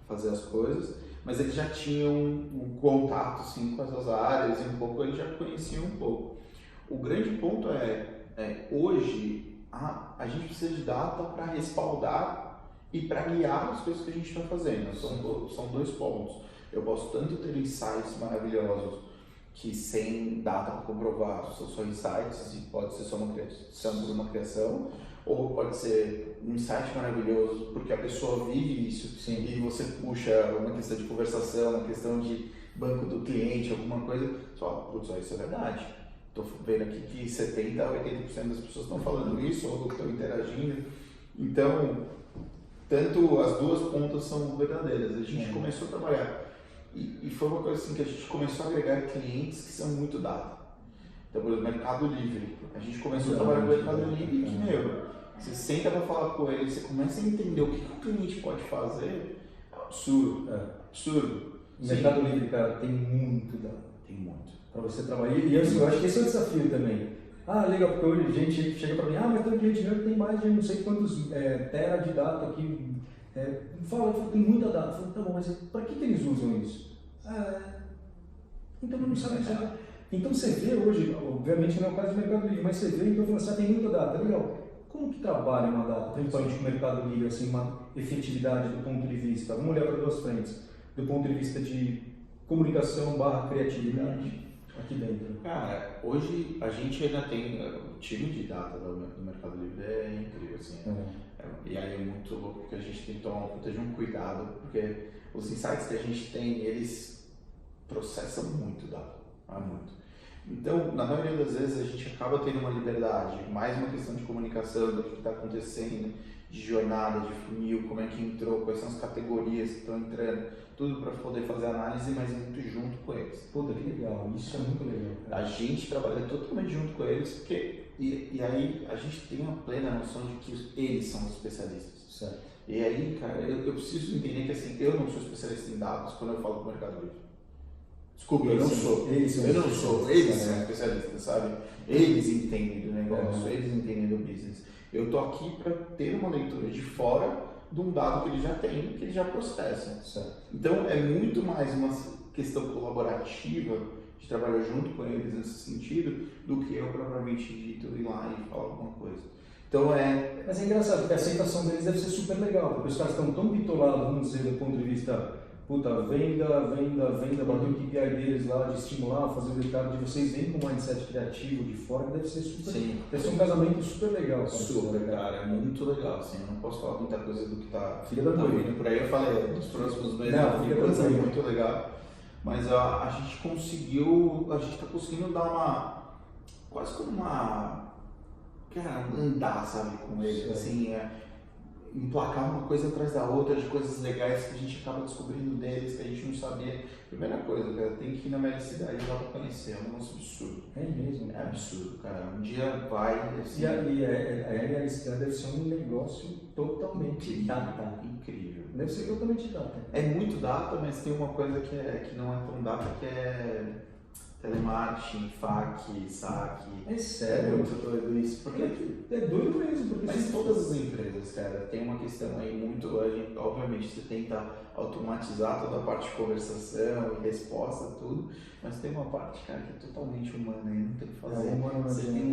fazer as coisas, mas eles já tinham um contato assim, com essas áreas e um pouco eles já conheciam um pouco. O grande ponto hoje a gente precisa de data para respaldar e para guiar as coisas que a gente está fazendo. São 2 pontos. Eu posso tanto ter insights maravilhosos que sem data para comprovar são só insights e pode ser só uma criação, ou pode ser um insight maravilhoso porque a pessoa vive isso. Sim. E você puxa uma questão de conversação, uma questão de banco do cliente, alguma coisa, putz, isso é verdade. Estou vendo aqui que 70% a 80% das pessoas estão falando isso ou estão interagindo. Então, tanto as 2 pontas são verdadeiras. A gente começou a trabalhar e foi uma coisa assim que a gente começou a agregar clientes que são muito data. Então, por exemplo, Mercado Livre. A gente começou a trabalhar com o Mercado Livre que, você senta para falar com ele, você começa a entender o que o cliente pode fazer. É um absurdo. Absurdo. O Mercado Livre, cara, tem muito data. Tem muito. Para você trabalhar. E eu acho que esse é o desafio também. Legal, porque hoje a gente chega para mim, mas tem um cliente meu que tem mais de não sei quantos tera de data aqui. Fala, tem muita data. Eu falo, tá bom, mas para que eles usam isso? Então não sabe usar. Então você vê hoje, obviamente não é o caso do Mercado Livre, mas você vê, então você tem muita data. Legal. Como que trabalha uma data, principalmente com o Mercado Livre, assim, uma efetividade do ponto de vista? Vamos olhar para 2 frentes. Do ponto de vista de comunicação / criatividade. Aqui dentro. Cara, hoje a gente ainda tem o time de data do Mercado Livre é incrível, assim. E aí é muito louco porque a gente tem que tomar um cuidado, porque os insights que a gente tem, eles processam muito dado, muito. Então, na maioria das vezes a gente acaba tendo uma liberdade, mais uma questão de comunicação, do que está acontecendo, de jornada, de funil, como é que entrou, quais são as categorias que estão entrando, tudo para poder fazer análise, mas muito junto com eles. Puta, que legal, isso é muito legal. A gente trabalha totalmente junto com eles, porque, e aí a gente tem uma plena noção de que eles são os especialistas. Certo. E aí, cara, eu preciso entender que assim, eu não sou especialista em dados quando eu falo com o Mercado Livre. Desculpa, eu não sou. Eles são especialistas, sabe? Eles entendem do negócio, eles entendem do business. Eu tô aqui para ter uma leitura de fora de um dado que eles já têm, que eles já processam. Certo. Então, é muito mais uma questão colaborativa de trabalhar junto com eles nesse sentido do que eu propriamente dito ir lá e falar alguma coisa. Então Mas é engraçado, porque a aceitação deles deve ser super legal, porque os caras estão tão bitolados, vamos dizer, do ponto de vista, puta, venda, bater o KPI deles lá, de estimular, fazer o mercado, de vocês vêm com um mindset criativo de fora, deve ser super, sim, deve ser um casamento super legal. super, cara, é muito legal, assim, eu não posso falar muita coisa do que tá Fica da noite. vindo por aí, eu falei, nos próximos meses Não, tem fica coisa tranquilo. muito legal, mas a gente tá conseguindo dar quase como cara, andar, sabe, com ele, assim, emplacar uma coisa atrás da outra, de coisas legais que a gente acaba descobrindo deles, que a gente não sabia. Primeira coisa, cara, tem que ir na Melicidade lá pra conhecer, é um negócio absurdo. É mesmo. É absurdo, cara. Um dia vai, assim... E a Melicidade deve ser um negócio totalmente data. Incrível. Deve ser totalmente data. É muito data, mas tem uma coisa que não é tão data, que é telemarketing, FAQ, saque. É É sério? muito doido isso. Porque É doido mesmo, porque mas todas as empresas, cara, tem uma questão aí muito. Obviamente, você tenta automatizar toda a parte de conversação e resposta, tudo, mas tem uma parte, cara, que é totalmente humana e não tem o que fazer. Você tem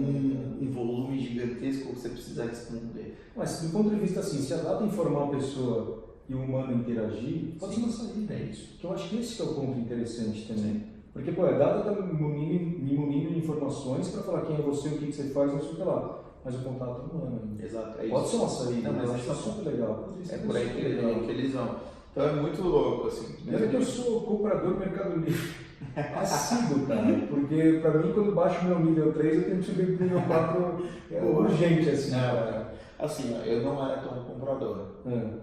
um volume gigantesco que você precisa responder. Mas do ponto de vista assim, se a data informar a pessoa e o humano interagir, pode ser uma saída. É isso. Porque eu acho que esse que é o ponto interessante também. Porque, pô, a data está me munindo de informações para falar quem é você, o que você faz, não sei o que lá. Mas o contato é humano ainda. Exato, é isso. Pode ser uma saída, não, mas eu acho que é super legal. É por aí que eles vão. Então é muito louco, assim. Olha que eu sou comprador do Mercado Livre. Assíduo, cara. Porque pra mim, quando baixo o meu nível 3, eu tenho que subir pro nível 4 urgente, assim. Não, assim, ó, eu não era tão comprador.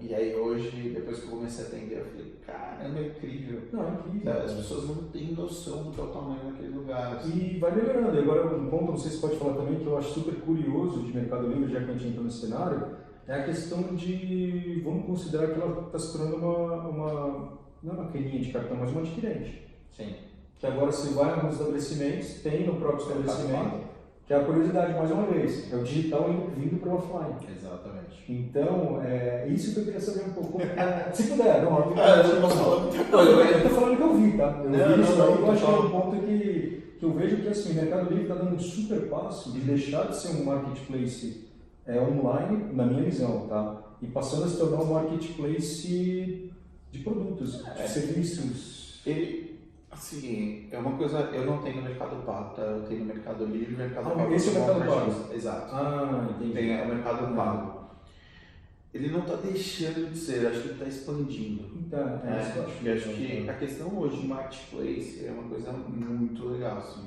E aí hoje, depois que eu comecei a atender, eu falei, caramba, é incrível. Não, é incrível. As pessoas não têm noção do que é o tamanho daquele lugar. Assim. E vai melhorando. E agora, um ponto, não sei se pode falar também, que eu acho super curioso de Mercado Livre, já que a gente entrou nesse cenário, é a questão de, vamos considerar que ela está se tornando não é uma maquininha de cartão, mas uma adquirente. Sim. Que agora você vai em alguns estabelecimentos, tem no próprio estabelecimento, que é a curiosidade, mais uma vez, é o digital vindo para o offline. Exatamente. Então, isso que eu queria saber um pouco. Se puder, não, eu não posso falar muita coisa. Eu estou falando que eu vi, tá? Eu vi isso aí, eu acho que é um não. ponto que eu vejo que assim, o Mercado Livre está dando um super passo de deixar de ser um marketplace online, na minha visão, tá? E passando a se tornar um marketplace de produtos, de serviços. Assim, é uma coisa, eu não tenho no Mercado Pago, tá? Eu tenho no Mercado Livre, Mercado Pago. Esse é o Mercado Pago? Exato. Entendi. Tem o Mercado Pago. Ele não está deixando de ser, acho que ele está expandindo. Então, eu acho que a questão hoje de marketplace é uma coisa muito legal, assim,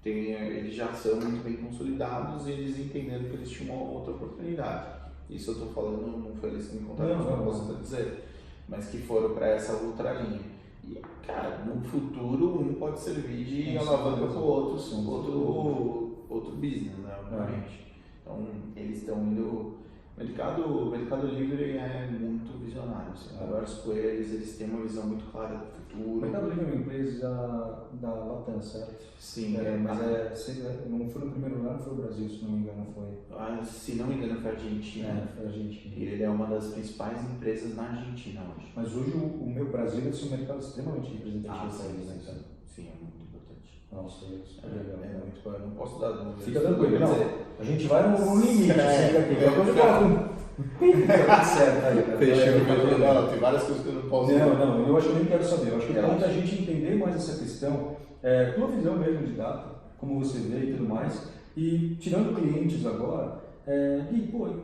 eles já são muito bem consolidados e eles entenderam que eles tinham uma outra oportunidade. Isso eu estou falando, não foi eles que me contaram, não posso dizer, mas que foram para essa outra linha. E, cara, no futuro um pode servir de alavanca para o outro business, né, obviamente. Então, eles estão indo... O Mercado Livre é muito visionário. Você conversa com eles têm uma visão muito clara do futuro. O Mercado Livre é uma empresa da Latam, certo? Sim. Mas não foi no primeiro lugar, não foi o Brasil, se não me engano, foi. Se não me engano, foi a Argentina. Foi a Argentina. E ele é uma das principais empresas na Argentina hoje. Mas hoje o meu Brasil é um mercado extremamente representativo. Sim, é muito importante. Nossa, isso é legal. Eu não posso dar números. Fica tranquilo, a gente vai no limite, assim, daqui. Quando eu falo tá certo aí, cara. Fechou. Tem várias coisas que eu não posso dar. Não, eu acho que eu nem quero saber. Eu acho que conta a gente entender mais essa questão, tua visão mesmo de data, como você vê e tudo mais. E tirando clientes agora,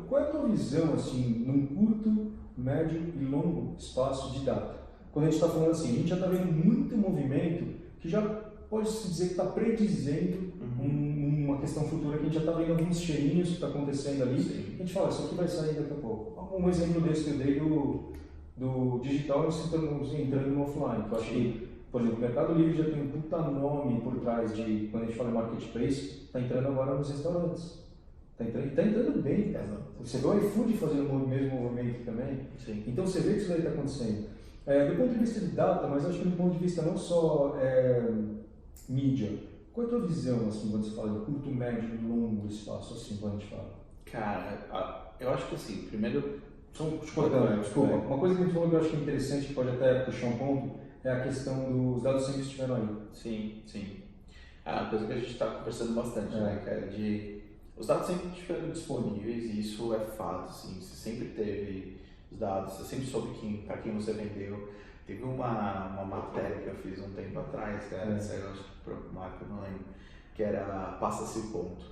qual é a tua visão, assim, num curto, médio e longo espaço de data? Quando a gente está falando assim, a gente já está vendo muito movimento que já pode-se dizer que está predizendo uma questão futura, que a gente já está vendo alguns cheirinhos que está acontecendo ali. Sim. A gente fala, isso aqui vai sair daqui a pouco. Um exemplo desse que eu dei do digital entrando no offline. Eu acho que, por exemplo, o Mercado Livre já tem um puta nome por trás de, quando a gente fala em marketplace, está entrando agora nos restaurantes. Está entrando bem, cara. Você vê o iFood fazendo o mesmo movimento também. Sim. Então você vê que isso daí está acontecendo. Do ponto de vista de data, mas acho que do ponto de vista não só mídia, qual é a tua visão, assim, quando você fala de curto, médio e longo espaço, assim, quando a gente fala? Cara, eu acho que assim, primeiro... Desculpa, uma coisa que a gente falou que eu acho que é interessante, que pode até puxar um ponto, é a questão dos dados sempre estiveram aí. Sim. É uma coisa que a gente está conversando bastante, né, cara, de Os dados sempre estiveram disponíveis e isso é fato, assim, você sempre teve os dados, você sempre soube para quem você vendeu. Teve uma matéria que eu fiz um tempo atrás, cara, saiu para o Marco, não lembro, que era passa-se o ponto.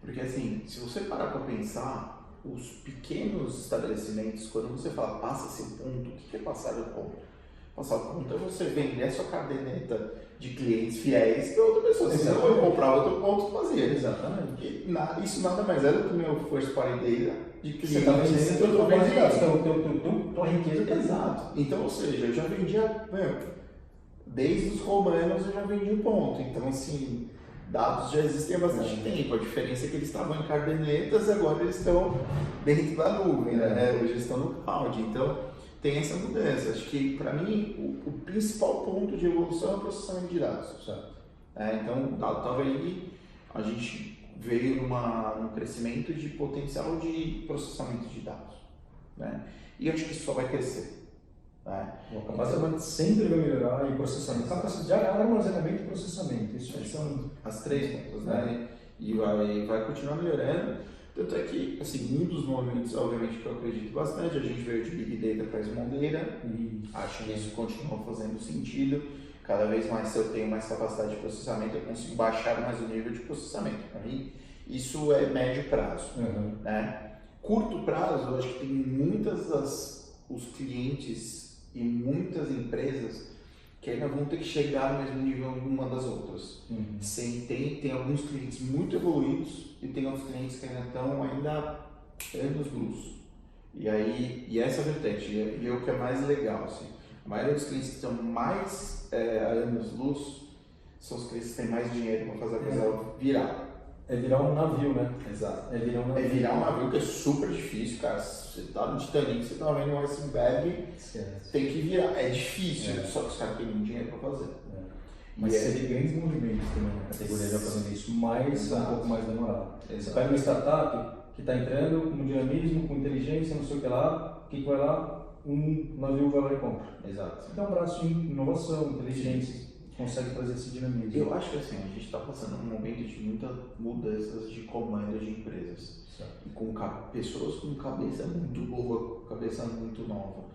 Porque assim, se você parar para pensar, os pequenos estabelecimentos, quando você fala passa-se o ponto, o que é passar o ponto? Passar o ponto é você vender a sua caderneta de clientes fiéis para outra pessoa. Se você não comprar outro ponto, fazia. Exatamente. Isso nada mais era do que o meu first party data de clientes. Você está vendendo tua base de dados, tua riqueza está exato. Então, ou seja, eu já vendia, desde os romanos eu já vendi um ponto. Então, assim, dados já existem há bastante tempo. A diferença é que eles estavam em cadernetas e agora eles estão dentro da nuvem, né? Hoje eles estão no cloud. Então, tem essa mudança. Acho que, para mim, o principal ponto de evolução é o processamento de dados. Certo. Então, o dado estava aí, a gente veio num crescimento de potencial de processamento de dados. Né? E acho que isso só vai crescer. Né? O capacidade sempre vai melhorar e processamento. Capacidade de armazenamento e processamento. Isso são as três pontas, né? E vai continuar melhorando. Tanto é que, assim, um dos momentos, obviamente, que eu acredito bastante, a gente veio de Big Data para Esmondeira e acho que isso continua fazendo sentido. Cada vez mais, se eu tenho mais capacidade de processamento, eu consigo baixar mais o nível de processamento. Para mim, isso é médio prazo. Né? Curto prazo, eu acho que tem os clientes e muitas empresas que ainda vão ter que chegar no mesmo nível uma das outras. Tem alguns clientes muito evoluídos e tem outros clientes que ainda estão anos-luz. E essa vertente, e é o que é mais legal, assim, a maioria dos clientes que estão mais anos-luz são os clientes que têm mais dinheiro para fazer a coisa virar. É virar um navio, né? Exato. É virar um navio que é super difícil, cara. Você tá no Titanic, você tá vendo um iceberg, tem que virar. É difícil, só que os caras têm muito dinheiro para fazer. Mas você vê grandes movimentos também na categoria já fazendo isso, mas um pouco mais demorado. Você pega uma startup que está entrando com dinamismo, com inteligência, não sei o que lá, o que vai lá? Um navio vai lá e compra. Exato. Então é um braço de inovação, inteligência, consegue trazer esse dinamismo. Eu acho que assim, a gente está passando um momento de muitas mudanças de comando de empresas. E com pessoas com cabeça muito boa, cabeça muito nova.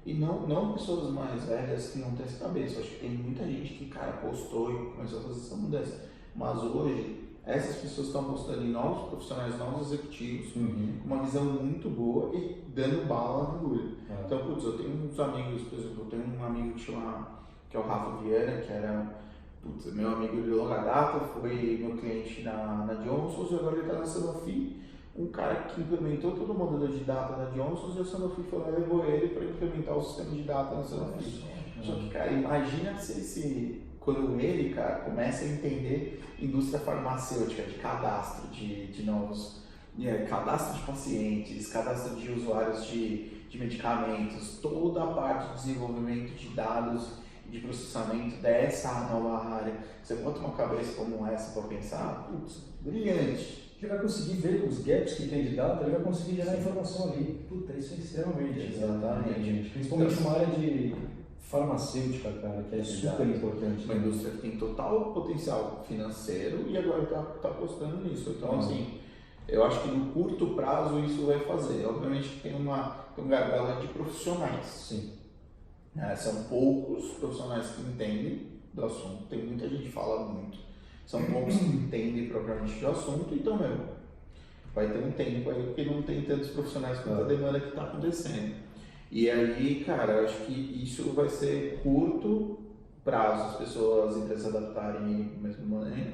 E não pessoas mais velhas que não têm essa cabeça. Acho que tem muita gente que, cara, postou e começou a fazer essa mudança. Mas hoje, essas pessoas estão apostando em novos profissionais, novos executivos, com uma visão muito boa e dando bala na agulha. Então, putz, eu tenho uns amigos, por exemplo, eu tenho um amigo que é o Rafa Vieira, que era meu amigo de longa data, foi meu cliente na Johnson's e agora ele está na Sanofi. Um cara que implementou todo o modelo de data da Johnson's e a Sanofi foi lá e levou ele para implementar o sistema de data na Sanofi. Só que, cara, imagina quando ele, cara, começa a entender indústria farmacêutica, de cadastro de novos, cadastro de pacientes, cadastro de usuários de medicamentos, toda a parte de desenvolvimento de dados e de processamento dessa nova área. Você bota uma cabeça como essa para pensar, putz, brilhante. Ele vai conseguir ver os gaps que tem de data, ele vai conseguir gerar informação ali. Puta, isso é extremamente. Exatamente. Principalmente uma área de farmacêutica, cara, que é super importante. Uma indústria que tem total potencial financeiro e agora está apostando nisso. Então, assim, eu acho que no curto prazo isso vai fazer. Obviamente tem um gargalo de profissionais. Sim. São poucos profissionais que entendem do assunto, tem muita gente que fala muito. São poucos que entendem propriamente do assunto, então, vai ter um tempo aí porque não tem tantos profissionais com a demanda que está acontecendo. E aí, cara, eu acho que isso vai ser curto prazo, as pessoas, as empresas adaptarem do mesmo maneira.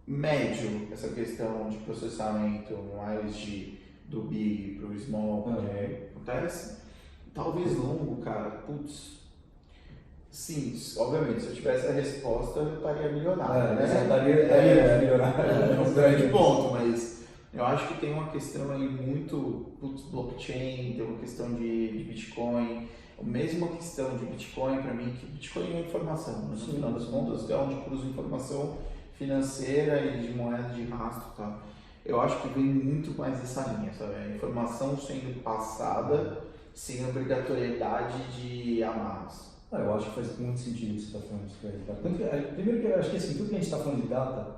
Médio, essa questão de processamento mais do big para o small, que acontece. Talvez longo, cara, putz. Sim, obviamente, se eu tivesse a resposta, eu estaria milionário, né? Você estaria milionário. Não um grande ponto, mas eu acho que tem uma questão aí muito, blockchain, tem uma questão de Bitcoin, a mesma questão de Bitcoin para mim, que Bitcoin é informação, no final das contas é onde cruza informação financeira e de moeda de rastro, tá? Eu acho que vem muito mais dessa linha, sabe? A informação sendo passada sem obrigatoriedade de amarras. Eu acho que faz muito sentido isso que você está falando. Primeiro que eu acho que assim, tudo que a gente está falando de data,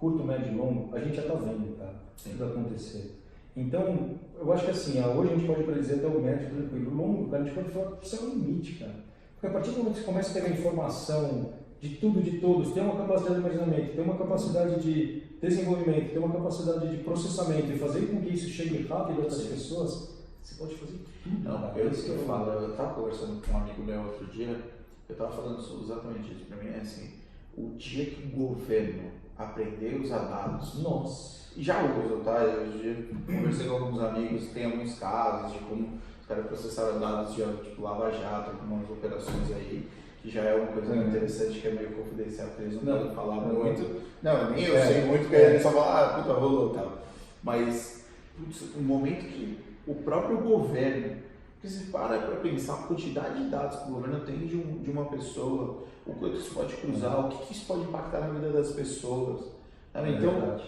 curto, médio e longo, a gente já está vendo, cara, tudo acontecer. Então, eu acho que assim, hoje a gente pode predizer até o médio tranquilo. O longo, cara, a gente pode falar que isso é um limite, cara. Porque a partir do momento que você começa a pegar informação de tudo, de todos, tem uma capacidade de imaginamento, tem uma capacidade de desenvolvimento, tem uma capacidade de processamento e fazer com que isso chegue rápido às pessoas, você pode fazer tudo. Não, é isso que eu falo. Eu estava conversando com um amigo meu outro dia, eu estava falando exatamente isso. Para mim é assim, o dia que o governo aprender a usar dados, nossa, e já usa, tá? Eu já conversei com alguns amigos, tem alguns casos de como os caras processaram dados de tipo Lava Jato, algumas operações aí, que já é uma coisa interessante, que é meio confidencial, que eles não podem falar muito. Não, nem eu sei muito, porque eles só falam, puta, rolou e tal. Mas, putz, um momento que o próprio governo, porque se para pensar a quantidade de dados que o governo tem de uma pessoa, o quanto isso pode cruzar, o que isso pode impactar na vida das pessoas. Então,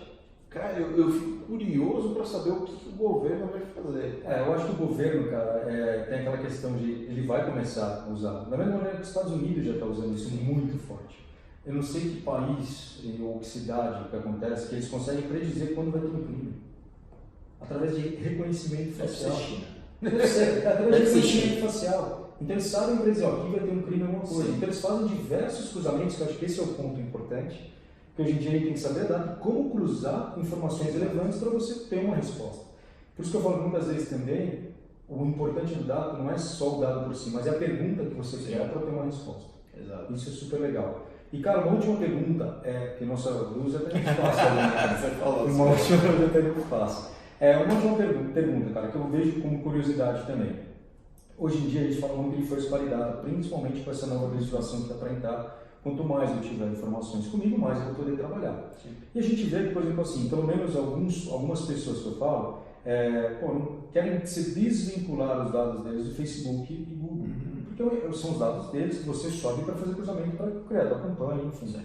cara, eu fico curioso para saber o que o governo vai fazer. Eu acho que o governo, cara, tem aquela questão de ele vai começar a usar. Da mesma maneira que os Estados Unidos já está usando isso muito forte. Eu não sei que país ou que cidade que acontece que eles conseguem predizer quando vai ter um crime. Através de reconhecimento facial. Através de reconhecimento facial. Então eles sabem dizer, aqui vai ter um crime, alguma coisa. Então eles fazem diversos cruzamentos, que eu acho que esse é o ponto importante. Porque hoje em dia a gente tem que saber como cruzar informações relevantes para você ter uma resposta. Por isso que eu falo que muitas vezes também, o importante do dado não é só o dado por si, mas é a pergunta que você quer para ter uma resposta. Exato. Isso é super legal. E cara, uma última pergunta, que nossa luz é até muito fácil. Você falou uma última pergunta até muito fácil. Uma última pergunta, cara, que eu vejo como curiosidade também. Hoje em dia a gente fala muito de first party data, principalmente com essa nova legislação que está para entrar. Quanto mais eu tiver informações comigo, mais eu vou poder trabalhar. Sim. E a gente vê, por exemplo, assim, pelo menos algumas pessoas que eu falo, querem se desvincular os dados deles do Facebook e Google. Porque são os dados deles que você sobe para fazer cruzamento para criar a campanha, enfim. Sim.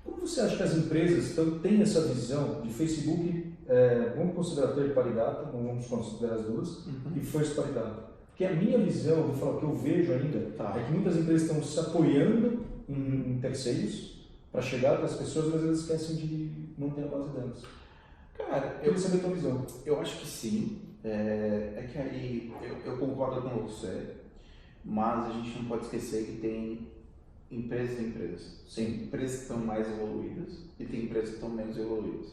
Como você acha que as empresas têm essa visão de Facebook, vamos considerar third party data, vamos considerar as duas, e first party data? Porque a minha visão, vou falar o que eu vejo ainda, é que muitas empresas estão se apoiando em terceiros para chegar até as pessoas, mas elas esquecem de manter a base de dados. Cara, eu queria saber a tua visão. Eu acho que sim. É que aí eu concordo com você, mas a gente não pode esquecer que tem empresas e empresas. Tem empresas que estão mais evoluídas e tem empresas que estão menos evoluídas.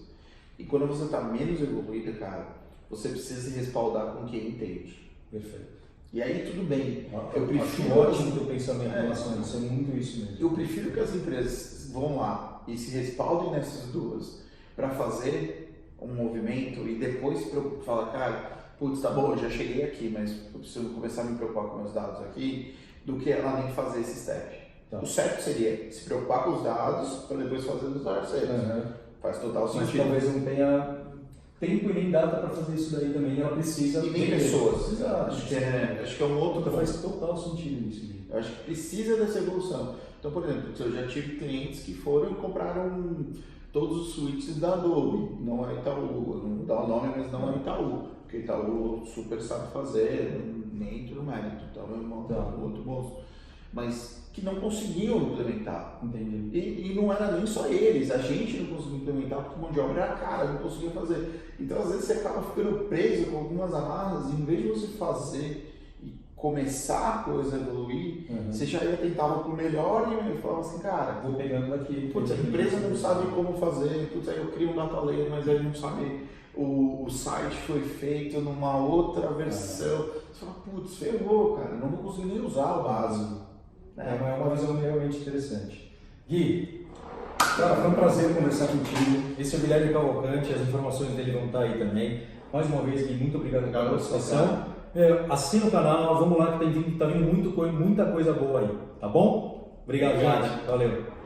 E quando você está menos evoluída, cara, você precisa se respaldar com quem entende. Perfeito. E aí tudo bem. Eu prefiro ótimo teu pensamento em relação a isso, é muito isso mesmo. Eu prefiro que as empresas vão lá e se respaldem nessas duas para fazer um movimento e depois falar, cara, putz, tá bom, eu já cheguei aqui, mas eu preciso começar a me preocupar com meus dados aqui, do que ela nem fazer esse step. Tá. O certo seria se preocupar com os dados para depois fazer os terceiros. Faz total sentido. Mas talvez não tenha tempo e nem data para fazer isso daí também, ela precisa... E nem pessoas. Exato. Acho que é um outro... Então faz total sentido isso. Eu acho que precisa dessa evolução. Então, por exemplo, eu já tive clientes que foram e compraram todos os suítes da Adobe, não é Itaú, não dá o nome, mas não é Itaú, porque Itaú super sabe fazer, nem entro no mérito, então é um outro monstro. Mas que não conseguiam implementar. Entendi. E não era nem só eles, a gente não conseguia implementar porque a mão de obra era cara, não conseguia fazer. Então às vezes você acaba ficando preso com algumas amarras e em vez de você fazer e começar a coisa a evoluir, você já ia tentava pro melhor e falava assim, cara, vou pegando daqui. Putz, a empresa não sabe como fazer, putz, aí eu crio um data layer, mas ele não sabe, o site foi feito numa outra versão. Você fala, putz, ferrou, cara, não vou conseguir nem usar o básico. É uma visão realmente interessante. Gui, cara, foi um prazer conversar contigo. Esse é o Guilherme Cavalcante, as informações dele vão estar aí também. Mais uma vez, Gui, muito obrigado pela participação. Assina o canal, vamos lá que tá vindo muita coisa boa aí, tá bom? Obrigado, gente. Valeu.